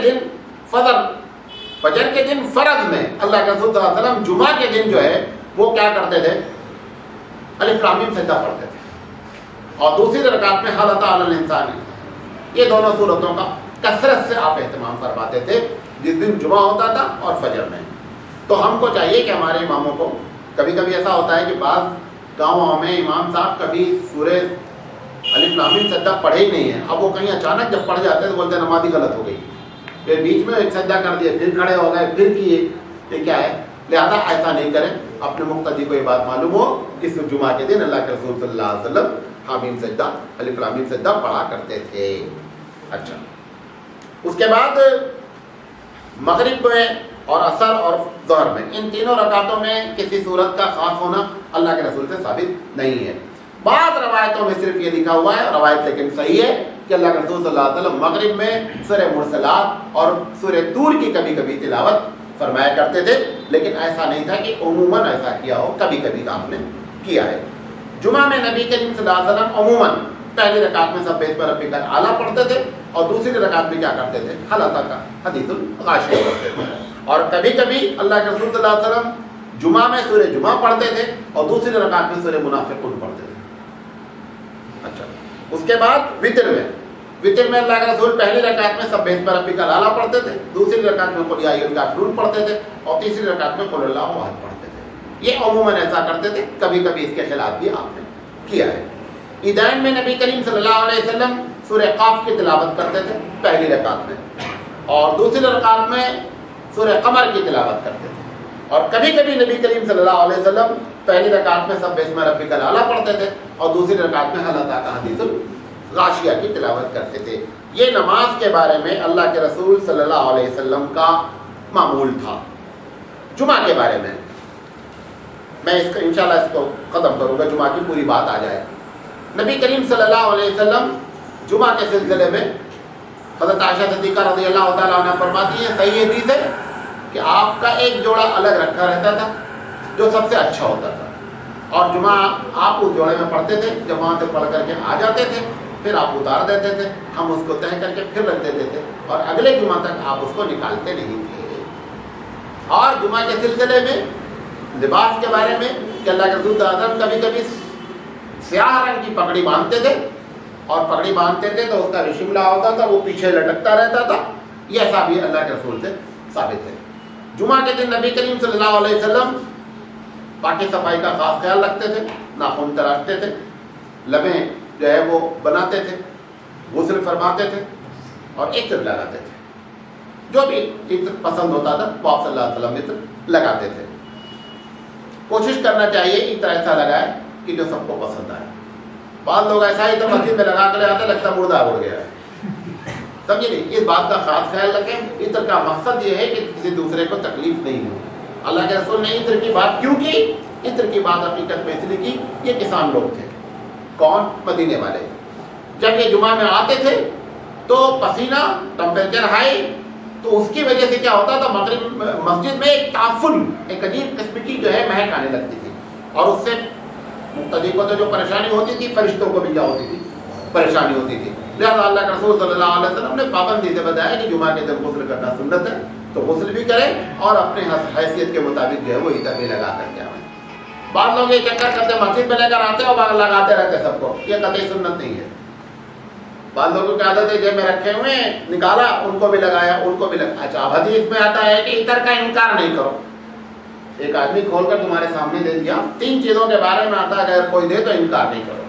دن فرض میں اللہ کے رسول صلی اللہ علیہ وسلم جمعہ کے دن جو ہے وہ کیا کرتے تھے؟ الف لام میم سجدہ پڑھتے تھے، اور دوسری رکعت میں حل اتی علی الانسان، یہ دونوں صورتوں کا کثرت سے آپ اہتمام فرماتے تھے جس دن جمعہ ہوتا تھا اور فجر میں۔ تو ہم کو چاہیے کہ ہمارے اماموں کو، کبھی کبھی ایسا ہوتا ہے کہ بعض گاؤں میں امام صاحب کبھی سورہ الف لام میم سجدہ پڑھے ہی نہیں ہے، اب وہ کہیں اچانک جب پڑھ جاتے ہیں تو بولتے ہیں نماز ہی غلط ہو گئی، پھر بیچ میں ایک سجدہ کر دیا پھر کھڑے ہو گئے پھر کیے، یہ کیا ہے؟ لہذا ایسا نہیں کریں، اپنے مقتدی کو یہ بات معلوم ہو کہ اس جمعہ کے دن اللہ کے رسول صلی اللہ علیہ وسلم حامیم سجدہ الف لام میم سجدہ پڑھا کرتے تھے۔ اچھا، اس کے بعد مغرب میں اور عصر اور ظہر میں ان تینوں رکعتوں میں کسی صورت کا خاص ہونا اللہ کے رسول سے ثابت نہیں ہے۔ بعض روایتوں میں صرف یہ لکھا ہوا ہے، روایت لیکن صحیح ہے کہ اللہ کے رسول صلی اللہ علیہ وسلم مغرب میں سورہ مرسلات اور سورہ طور کی کبھی کبھی تلاوت فرمایا کرتے تھے، لیکن ایسا نہیں تھا کہ عموماً ایسا کیا ہو، کبھی کبھی آپ نے کیا ہے۔ جمعہ میں نبی کریم صلی اللہ علیہ وسلم عموماً پہلی رکعت میں سبح اسم ربک الاعلیٰ پڑھتے تھے اور دوسری رکعت میں کیا کرتے تھے؟ حل اتی کا حدیث الغاشیہ پڑھتے تھے، اور کبھی کبھی اللہ کے رسول صلی اللہ علیہ وسلم جمعہ میں سورہ جمعہ پڑھتے تھے اور دوسری رکعت میں سورہ منافقون پڑھتے تھے۔ اچھا، اس کے بعد وطر میں اللہ کے رسول پہلی رکعت میں سبح اسم ربک الاعلیٰ پڑھتے تھے، دوسری رکعت میں قل یا ایھا الکافرون پڑھتے تھے اور تیسری رکعت میں قل اللہ احد پڑھتے تھے۔ یہ عموماً ایسا کرتے تھے، کبھی کبھی اس کے خلاف بھی آپ نے کیا ہے۔ عیدین میں نبی کریم صلی اللہ علیہ وسلم سورہ قاف کی تلاوت کرتے تھے پہلی رکعت میں، اور دوسری رکعت میں سورہ قمر کی تلاوت کرتے تھے، اور کبھی کبھی نبی کریم صلی اللہ علیہ وسلم پہلی رکعت میں سبح اسم ربک الاعلیٰ پڑھتے تھے اور دوسری رکعت میں حل اتی کا حدیث الغاشیہ کی تلاوت کرتے تھے۔ یہ نماز کے بارے میں اللہ کے رسول صلی اللہ علیہ وسلم کا معمول تھا۔ جمعہ کے بارے میں میں اس کو انشاءاللہ اس کو ختم کروں گا، جمعہ کی پوری بات آ جائے۔ نبی کریم صلی اللہ علیہ وسلم جمعہ کے سلسلے میں حضرت عائشہ صدیقہ رضی اللہ تعالیٰ عنہ فرماتی ہیں، صحیح حدیث ہے کہ آپ کا ایک جوڑا الگ رکھا رہتا تھا جو سب سے اچھا ہوتا تھا، اور جمعہ آپ اس جوڑے میں پڑھتے تھے، جب وہاں سے پڑھ کر کے آ جاتے تھے پھر آپ اتار دیتے تھے، ہم اس کو تہہ کر کے پھر رکھ دیتے تھے، اور اگلے جمعہ تک آپ اس کو نکالتے نہیں تھے۔ اور جمعہ کے سلسلے میں لباس کے بارے میں کہ اللہ کے رسول صلی اللہ علیہ وسلم کبھی کبھی سیاہ رنگ کی پگڑی باندھتے تھے، اور پگڑی باندھتے تھے تو اس کا رشملہ ہوتا تھا، وہ پیچھے لٹکتا رہتا تھا، یہ ایسا بھی اللہ کے رسول سے ثابت ہے۔ جمعہ کے دن نبی کریم صلی اللہ علیہ وسلم پاکی صفائی کا خاص خیال رکھتے تھے، ناخن تراشتے تھے، لبیں جو ہے وہ بناتے تھے، غسل فرماتے تھے اور عطر لگاتے تھے، جو بھی عطر پسند ہوتا تھا وہ آپ صلی اللہ علیہ وسلم عطر لگاتے تھے۔ کوشش کرنا چاہیے عطر ایسا لگائے کہ جو سب کو پسند آئے۔ بعض لوگ ایسا ہی تو مسجد میں لگا کر آتے لگتا مردہ اڑ گیا ہے، سمجھے نہیں؟ اس بات کا خاص خیال رکھیں۔ عطر کا مقصد یہ ہے کہ کسی دوسرے کو تکلیف نہیں ہو۔ اللہ کے رسول نے عطر کی بات کیوں کی؟ عطر کی بات حقیقت میں اس لیے کی، یہ کسان لوگ تھے، کون؟ مدینے والے۔ جب یہ جمعہ میں آتے تھے تو پسینہ ٹمپریچر ہائی، تو اس کی وجہ سے کیا ہوتا تھا، مغرب مسجد میں ایک تعفن، ایک عجیب قسم کی جو ہے مہک آنے لگتی تھی، اور اس سے مقتدی کو تو جو پریشانی ہوتی تھی، فرشتوں کو بھی کیا ہوتی تھی، پریشانی ہوتی تھی۔ لہٰذا اللہ کے رسول صلی اللہ علیہ وسلم نے پابندی سے بتایا کہ جمعہ کے دن غسل کرنا سنت ہے، تو غسل بھی کریں اور اپنے حیثیت کے مطابق جو ہے وہ عطر بھی لگا کر کے آئیں۔ بعض لوگ یہ چکر کرتے مسجد میں لے کر آتے اور بعض لگاتے رہتے سب کو، یہ قطعی سنت نہیں ہے۔ بعض لوگوں کی عادت ہے جیب میں رکھے ہوئے ہیں، نکالا ان کو بھی لگایا، ان کو بھی لگایا۔ اچھا، حدیث میں آتا ہے کہ عطر کا انکار نہیں کرو۔ ایک آدمی کھول کر تمہارے سامنے دے دیا، 3 چیزوں کے بارے میں آتا ہے اگر کوئی دے تو انکار نہیں کرو۔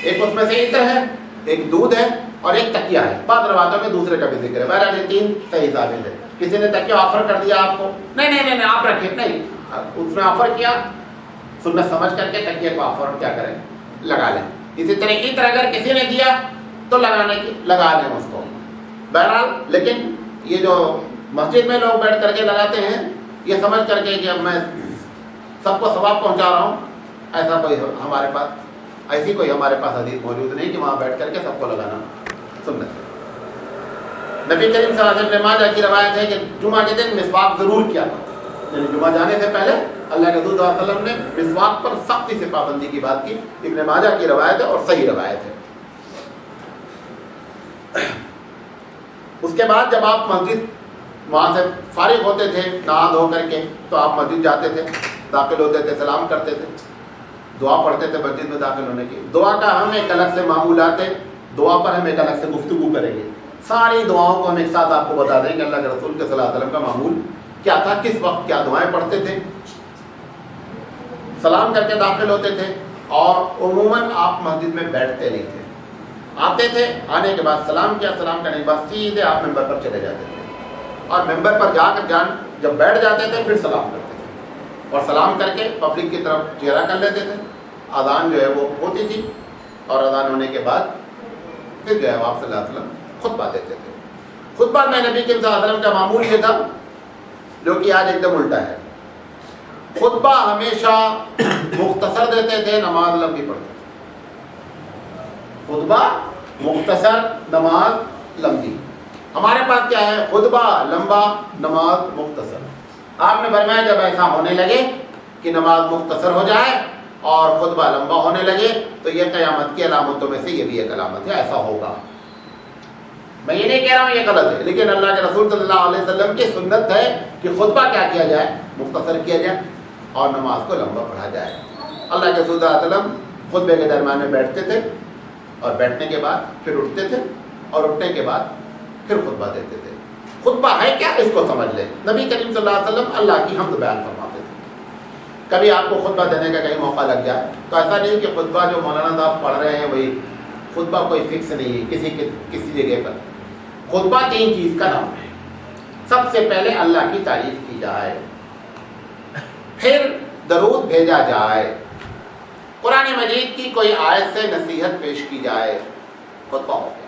ایک اس میں سے عطر ہے، ایک دودھ ہے اور ایک تکیہ ہے۔ بعض روایتوں میں دوسرے کا بھی ذکر ہے، بہرحال یہ 3 صحیح ثابت ہے۔ کسی نے تکیہ آفر کر دیا آپ کو، نہیں آپ رکھیں، نہیں، اس نے آفر کیا، سنت سمجھ کر کے تکیہ کو آفر کیا کریں، لگا لیں۔ اسی طرح عطر اگر کسی نے دیا تو لگا لیں اس کو، بہرحال۔ لیکن یہ جو مسجد میں لوگ بیٹھ کر کے لگاتے ہیں، یہ سمجھ کر کے کہ اب میں سب کو ثواب پہنچا رہا ہوں، ایسا کوئی ہمارے پاس حدیث موجود نہیں کہ وہاں بیٹھ کر کے سب کو لگانا سنت ہے۔ نبی کریم صلی اللہ علیہ وسلم ابن ماجہ کی روایت ہے کہ جمعہ کے دن مسواک ضرور کیا تھا، یعنی جمعہ جانے سے پہلے اللہ کے رسول صلی اللہ علیہ وسلم نے مسواک پر سختی سے پابندی کی بات کی۔ ابن ماجہ کی روایت ہے اور صحیح روایت ہے۔ اس کے بعد جب آپ مسجد وہاں سے فارغ ہوتے تھے نہا دھو کر کے، تو آپ مسجد جاتے تھے، داخل ہوتے تھے، سلام کرتے تھے، دعا پڑھتے تھے مسجد میں داخل ہونے کی۔ دعا کا ہم ایک الگ سے معمولات ہے، دعا پر ہم ایک الگ سے گفتگو کریں گے۔ ساری دعاؤں کو ہم ایک ساتھ آپ کو بتا دیں کہ اللہ کے رسول کے صلی اللہ علیہ وسلم کا معمول کیا تھا، کس وقت کیا دعائیں پڑھتے تھے۔ سلام کر کے داخل ہوتے تھے اور عموماً آپ مسجد میں بیٹھتے نہیں تھے، آتے تھے، آنے کے بعد سلام کیا، سلام کرنے کے بعد سیدھے آپ ممبر پر چلے جاتے تھے، اور ممبر پر جا کر جب بیٹھ جاتے تھے پھر سلام کرتے تھے، اور سلام کر کے پبلک کی طرف چہرہ کر لیتے تھے۔ اذان جو ہے وہ ہوتی تھی، اور اذان ہونے کے بعد پھر جو ہے آپ صلی اللہ علیہ وسلم خطبہ دیتے تھے۔ خطبہ میں نبی کریم صلی اللہ علیہ وسلم کا معمول یہ تھا جو کہ آج ایک دم الٹا ہے۔ خطبہ ہمیشہ مختصر دیتے تھے، نماز لمبی پڑھتے تھے۔ خطبہ مختصر، نماز لمبی۔ ہمارے پاس کیا ہے، خطبہ لمبا، نماز مختصر۔ آپ نے فرمایا جب ایسا ہونے لگے کہ نماز مختصر ہو جائے اور خطبہ لمبا ہونے لگے تو یہ قیامت کی علامتوں میں سے یہ بھی ایک علامت ہے، ایسا ہوگا۔ میں یہ نہیں کہہ رہا ہوں یہ غلط ہے، لیکن اللہ کے رسول صلی اللہ علیہ وسلم کی سنت ہے کہ خطبہ کیا کیا جائے، مختصر کیا جائے اور نماز کو لمبا پڑھا جائے۔ اللہ کے رسول صلی اللہ علیہ وسلم خطبے کے درمیان میں بیٹھتے تھے، اور بیٹھنے کے بعد پھر اٹھتے تھے، اور اٹھنے کے بعد پھر خطبہ دیتے تھے۔ خطبہ ہے کیا، اس کو سمجھ لیں۔ نبی کریم صلی اللہ علیہ وسلم اللہ کی حمد بیان فرماتے تھے۔ کبھی آپ کو خطبہ دینے کا کہیں موقع لگ جائے تو ایسا نہیں کہ خطبہ جو مولانا صاحب پڑھ رہے ہیں وہی خطبہ، کوئی فکس نہیں ہے کسی جگہ پر۔ خطبہ 3 چیز کا نام ہے۔ سب سے پہلے اللہ کی تعریف کی جائے، پھر درود بھیجا جائے، قرآن مجید کی کوئی آیت سے نصیحت پیش کی جائے، خطبہ ہو گیا۔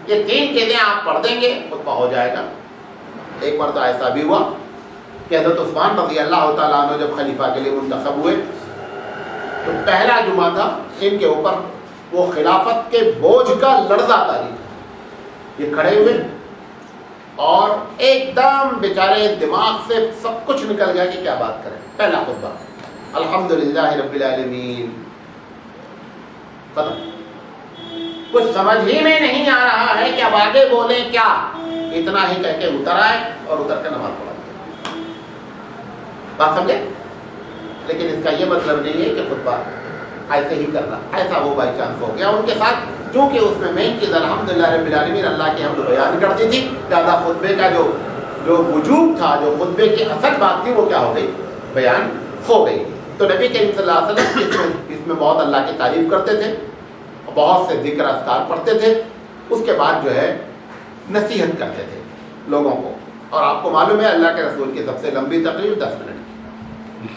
یہ 3 چیزیں آپ پڑھ دیں گے، خطبہ ہو جائے گا۔ ایک مرتبہ ایسا بھی ہوا کہ حضرت عثمان رضی اللہ تعالیٰ عنہ جب خلیفہ کے لیے منتخب ہوئے تو پہلا جمعہ تھا، ان کے اوپر وہ خلافت کے بوجھ کا لرزہ طاری تھا۔ یہ کھڑے ہوئے اور ایک دم بیچارے دماغ سے سب کچھ نکل گیا کہ کیا بات کریں۔ پہلا خطبہ الحمدللہ رب العالمین، ختم۔ کچھ سمجھ ہی میں نہیں آ رہا ہے کہ اب آگے بولیں کیا، اتنا ہی کہہ کے اتر آئے اور اتر کے نماز پڑھا۔ بات سمجھے؟ لیکن اس کا یہ مطلب نہیں ہے کہ خطبہ ایسے ہی کرنا، ایسا وہ بائی چانس ہو گیا ان کے ساتھ، کیونکہ اس میں مین چیز الحمدللہ رب العالمین اللہ کی حمد بیان کرتی تھی، زیادہ خطبے کا جو وجوب تھا، جو خطبے کی اصل بات تھی، وہ کیا ہو گئی، بیان ہو گئی۔ تو نبی کریم صلی اللہ علیہ وسلم اس میں بہت اللہ کی تعریف کرتے تھے، بہت سے ذکر اذکار پڑھتے تھے، اس کے بعد جو ہے نصیحت کرتے تھے لوگوں کو۔ اور آپ کو معلوم ہے اللہ کے رسول کی سب سے لمبی تقریر 10 منٹ کی،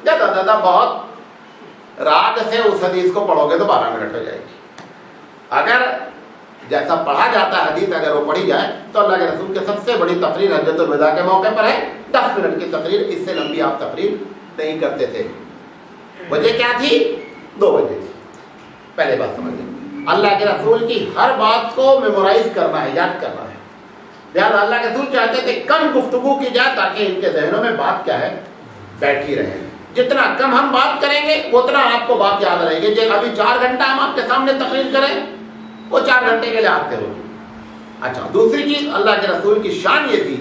زیادہ زیادہ بہت راگ سے اس حدیث کو پڑھو گے تو 12 منٹ ہو جائے گی۔ اگر جیسا پڑھا جاتا ہے حدیث اگر وہ پڑھی جائے تو اللہ کے رسول کی سب سے بڑی تقریر حجۃ الوداع کے موقع پر ہے 10 منٹ کی تقریر، اس سے لمبی آپ تقریر نہیں کرتے تھے۔ وجہ کیا تھی؟ 2 وجہ تھی۔ پہلے بات سمجھیں، اللہ کے رسول کی ہر بات کو میمورائز کرنا ہے، یاد کرنا ہے۔ لہٰذا اللہ کے رسول چاہتے تھے کم گفتگو کی جائے تاکہ ان کے ذہنوں میں بات کیا ہے، بیٹھی رہے۔ جتنا کم ہم بات کریں گے اتنا آپ کو بات یاد رہے گی۔ ابھی 4 گھنٹہ ہم آپ کے سامنے تقریر کریں، وہ 4 گھنٹے کے لیے آپ سے ہوگی۔ اچھا، دوسری چیز اللہ کے رسول کی شان یہ تھی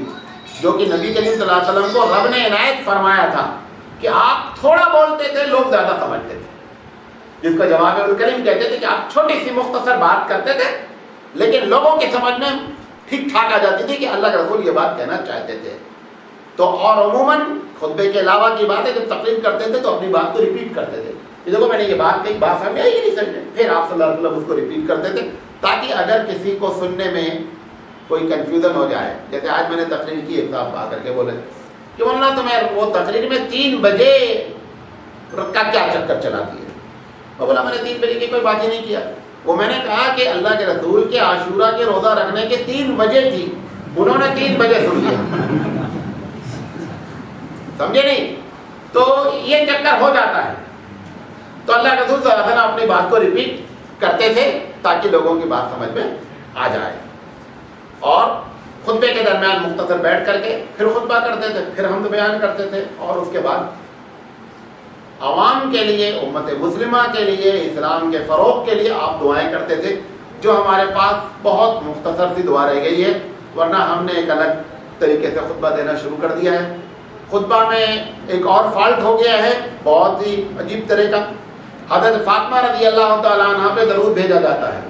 جو کہ نبی کریم صلی اللہ علیہ وسلم کو رب نے عنایت فرمایا تھا کہ آپ تھوڑا بولتے تھے، لوگ زیادہ سمجھتے تھے، جس کا جواب الکریم کہتے تھے کہ آپ چھوٹی سی مختصر بات کرتے تھے لیکن لوگوں کے سمجھ میں ٹھیک ٹھاک آ جاتی تھی کہ اللہ کے رسول یہ بات کہنا چاہتے تھے۔ تو اور عموماً خطبے کے علاوہ کی بات ہے، جب تقریر کرتے تھے تو اپنی بات کو ریپیٹ کرتے تھے کہ دیکھو میں نے یہ بات کہی، بات سمجھ آئی کہ نہیں سمجھے، پھر آپ صلی اللہ علیہ وسلم اس کو ریپیٹ کرتے تھے تاکہ اگر کسی کو سننے میں کوئی کنفیوژن ہو جائے۔ جیسے آج میں نے تقریر کی، ایک صاحب آ کر کے بولے کہ مولانا تمہیں وہ تقریر میں 3 بجے کا کیا چکر چلا دیا؟ وہ بولا میں نے 3 بجے کی کوئی بات ہی نہیں کیا۔ وہ میں نے کہا کہ اللہ کے رسول کے عاشورہ کے روزہ رکھنے کے 3 بجے تھی، انہوں نے 3 بجے سن لیا، سمجھے نہیں؟ تو یہ چکر ہو جاتا ہے۔ تو اللہ کے رسول صلی اللہ علیہ وسلم اپنی بات کو ریپیٹ کرتے تھے تاکہ لوگوں کی بات سمجھ میں آ جائے، اور خطبے کے درمیان مختصر بیٹھ کر کے پھر خطبہ کرتے تھے، پھر حمد بیان کرتے تھے، اور اس کے بعد عوام کے لیے، امت مسلمہ کے لیے، اسلام کے فروغ کے لیے آپ دعائیں کرتے تھے، جو ہمارے پاس بہت مختصر سی دعا رہ گئی ہے، ورنہ ہم نے ایک الگ طریقے سے خطبہ دینا شروع کر دیا ہے۔ خطبہ میں ایک اور فالٹ ہو گیا ہے، بہت ہی عجیب طرح کا۔ حضرت فاطمہ رضی اللہ تعالیٰ عنہ پہ درود بھیجا جاتا ہے۔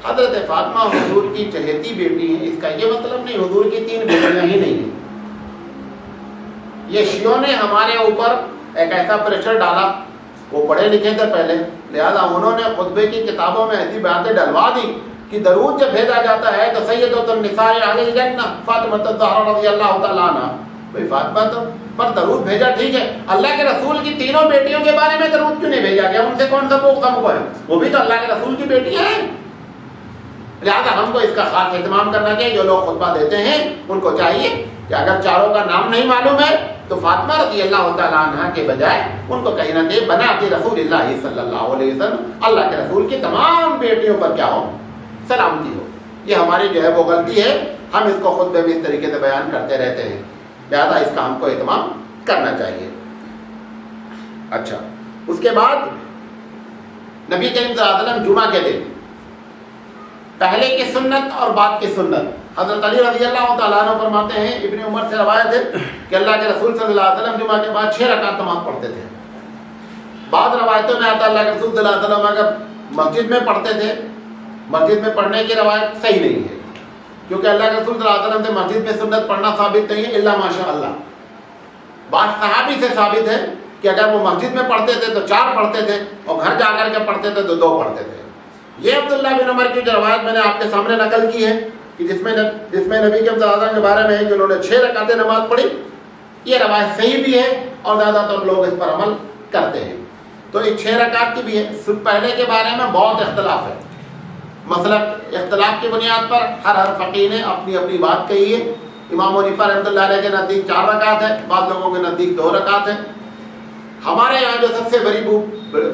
حضرت فاطمہ حضور کی چہیتی بیٹی ہیں، اس کا یہ مطلب نہیں حضور کی 3 بیٹیاں ہی نہیں ہیں۔ یہ شیعوں نے ہمارے اوپر ایک ایسا پریشر ڈالا، وہ پڑھے لکھے تھے پہلے، لہذا انہوں نے خطبے کی کتابوں میں ایسی باتیں ڈلوا دی کہ درود جب بھیجا جاتا ہے تو سیدۃ النساء اہل الجنہ فاطمہ الزہرا رضی اللہ تعالیٰ عنہ، بھائی فاطمہ تو پر درود بھیجا ٹھیک ہے، اللہ کے رسول کی 3 بیٹیوں کے بارے میں درود کیوں نہیں بھیجا گیا؟ ان سے کون سا بغض ہم کو ہے؟ وہ بھی تو اللہ کے رسول کی بیٹیاں ہیں۔ لہٰذا ہم کو اس کا خاص اہتمام کرنا چاہیے۔ جو لوگ خطبہ دیتے ہیں ان کو چاہیے کہ اگر چاروں کا نام نہیں معلوم ہے تو فاطمہ رضی اللہ تعالیٰ عنہ کے بجائے ان کو کہیں نہ کہ بنات رسول اللہ صلی اللہ علیہ وسلم، اللہ کے رسول کی تمام بیٹیوں پر کیا ہو، سلامتی ہو۔ یہ ہماری جو ہے وہ غلطی ہے، ہم اس کو خطبے میں اس طریقے سے بیان کرتے رہتے ہیں، لہٰذا اس کا ہم کو اہتمام کرنا چاہیے۔ اچھا، اس کے بعد نبی کریم صلی اللہ علیہ وسلم جمعہ کے دن پہلے کی سنت اور بعد کی سنت، حضرت علی رضی اللہ تعالیٰ عنہ فرماتے ہیں، ابن عمر سے روایت ہے کہ اللہ کے رسول صلی اللہ علیہ وسلم جمعہ کے بعد 6 رکعت نماز پڑھتے تھے۔ بعض روایتوں میں آتا اللہ کے رسول صلی اللہ علیہ وسلم اگر مسجد میں پڑھتے تھے، مسجد میں پڑھنے کی روایت صحیح نہیں ہے، کیونکہ اللہ کے رسول صلی اللہ علیہ وسلم سے مسجد میں سنت پڑھنا ثابت نہیں ہے الا ماشاء اللہ۔ بعض صحابی سے ثابت ہے کہ اگر وہ مسجد میں پڑھتے تھے تو 4 پڑھتے تھے، اور گھر جا کر کے پڑھتے تھے تو 2 پڑھتے تھے۔ یہ عبداللہ بن عمر کی جو روایت میں نے آپ کے سامنے نقل کی ہے کہ جس میں نبی کے صلی اللہ علیہ وسلم کے بارے میں ہے کہ انہوں نے 6 رکعتیں نماز پڑھی، یہ روایت صحیح بھی ہے اور زیادہ تر لوگ اس پر عمل کرتے ہیں۔ تو یہ 6 رکعت کی بھی ہے۔ پہلے کے بارے میں بہت اختلاف ہے، مسلک اختلاف کی بنیاد پر ہر فقیہ نے اپنی اپنی بات کہی ہے۔ امام حنیفہ رحمۃ اللہ علیہ کے نزدیک 4 رکعت ہے، بعض لوگوں کے نزدیک 2 رکعت ہے۔ ہمارے یہاں جو سب سے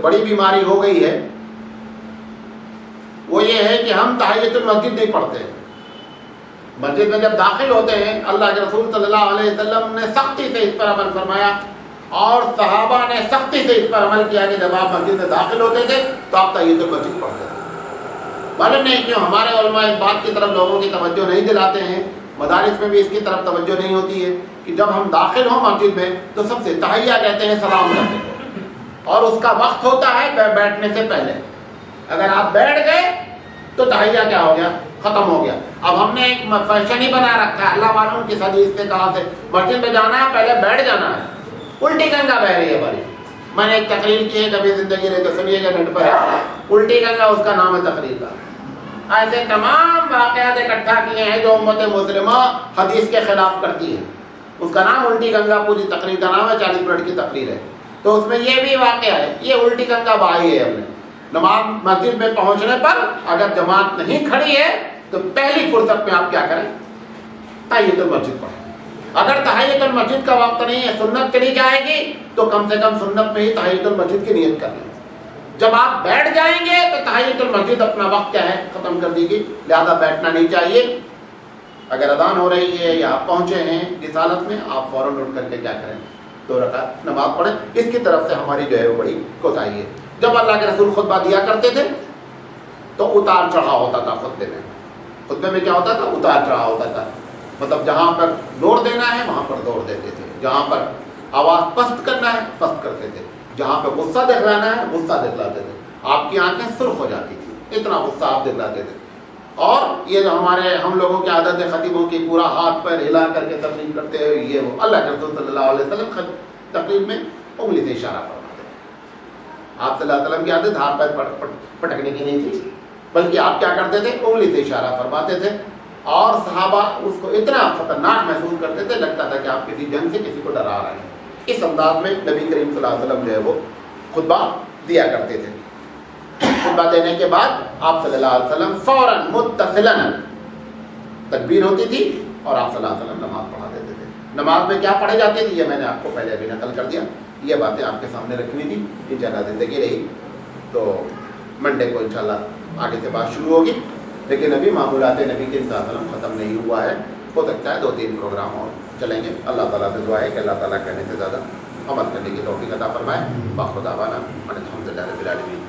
بڑی بیماری ہو گئی ہے وہ یہ ہے کہ ہم تحیۃ المسجد نہیں پڑھتے ہیں۔ مسجد میں جب داخل ہوتے ہیں، اللہ کے رسول صلی اللہ علیہ وسلم نے سختی سے اس پر عمل فرمایا اور صحابہ نے سختی سے اس پر عمل کیا کہ جب آپ مسجد میں داخل ہوتے تھے تو آپ تحیۃ المسجد پڑھتے تھے۔ معلوم نہیں کیوں ہمارے علماء اس بات کی طرف لوگوں کی توجہ نہیں دلاتے ہیں، مدارس میں بھی اس کی طرف توجہ نہیں ہوتی ہے کہ جب ہم داخل ہوں مسجد میں تو سب سے تحیہ کہتے ہیں، سلام کرتے ہیں، اور اس کا وقت ہوتا ہے بیٹھنے سے پہلے۔ اگر آپ بیٹھ گئے تو تحیہ کیا ہو گیا، ختم ہو گیا۔ اب ہم نے ایک فیشن ہی بنا رکھا ہے، اللہ معلوم کس حدیث سے کہا سے مسجد میں جانا ہے پہلے بیٹھ جانا ہے، الٹی گنگا بہ رہی ہے بھائی۔ میں نے ایک تقریر کی ہے کبھی زندگی میں، تو سنیے گا نیٹ پر، الٹی گنگا اس کا نام ہے تقریر کا۔ ایسے تمام واقعات اکٹھا کیے ہیں جو امت مسلمہ حدیث کے خلاف کرتی ہے، اس کا نام الٹی گنگا، پوری تقریر کا نام ہے، 40 منٹ کی تقریر ہے۔ تو اس میں یہ بھی واقعہ ہے، یہ الٹی گنگا بہائی ہے ہم نے۔ نماز مسجد میں پہنچنے پر اگر جماعت نہیں کھڑی ہے تو پہلی فرصت میں آپ کیا کریں، تحیۃ المسجد پڑھیں۔ اگر تحیۃ المسجد کا وقت نہیں ہے، سنت چلی جائے گی تو کم سے کم سنت میں ہی تحیۃ المسجد کی نیت کر لیں۔ جب آپ بیٹھ جائیں گے تو تحیۃ المسجد اپنا وقت کیا ہے ختم کر دی گی، لہذا بیٹھنا نہیں چاہیے۔ اگر اذان ہو رہی ہے یا آپ پہنچے ہیں اس حالت میں، آپ فوراً اٹھ کر کے کیا کریں، 2 رکعت نماز پڑھیں۔ اس کی طرف سے ہماری جو ہے وہ بڑی کوتاہی ہے۔ جب اللہ کے رسول خطبہ دیا کرتے تھے تو اتار چڑھاؤ ہوتا تھا خطبے میں کیا ہوتا تھا، اتار چڑھاؤ ہوتا تھا، مطلب جہاں پر زور دینا ہے وہاں پر زور دیتے تھے، جہاں پر آواز پست کرنا ہے پست کرتے تھے، جہاں پہ غصہ دکھلانا ہے غصہ دکھلاتے تھے۔ آپ کی آنکھیں سرخ ہو جاتی تھی، اتنا غصہ آپ دکھلاتے تھے۔ اور یہ جو ہم لوگوں کی عادت ہے خطیبوں کی، پورا ہاتھ پیر ہلا کر کے تقریر کرتے ہوئے، یہ وہ اللہ کے رسول صلی اللہ علیہ وسلم تقریر میں انگلی سے اشارہ فرماتے ہیں۔ آپ صلی اللہ علیہ وسلم کی عادت ہاتھ پیر پٹکنے کی نہیں تھی، بلکہ آپ کیا کرتے تھے، انگلی سے اشارہ فرماتے تھے، اور صحابہ اس کو اتنا خطرناک محسوس کرتے تھے، لگتا تھا کہ آپ کسی جنگ سے کسی کو ڈرا رہے ہیں۔ اس انداز میں نبی کریم صلی اللہ علیہ وسلم جو ہے وہ خطبہ دیا کرتے تھے۔ خطبہ دینے کے بعد آپ صلی اللہ علیہ وسلم فوراً متصلاً تکبیر ہوتی تھی اور آپ صلی اللہ علیہ وسلم نماز پڑھا دیتے تھے۔ نماز میں کیا پڑھے جاتے تھے یہ میں نے آپ کو پہلے ابھی نقل کر دیا، یہ باتیں آپ کے سامنے رکھنی تھی۔ انشاءاللہ زندگی رہی تو منڈے کو انشاءاللہ آگے سے بات شروع ہوگی، لیکن ابھی معمولات نبی کے صلی اللہ علیہ وسلم ختم نہیں ہوا ہے، ہو سکتا ہے 2-3 پروگرام اور چلیں گے۔ اللہ تعالیٰ سے دعا ہے کہ اللہ تعالیٰ کہنے سے زیادہ عمل کرنے کی توفیق عطا فرمائے۔ باخدا دعوانا الحمد للہ رب العالمین۔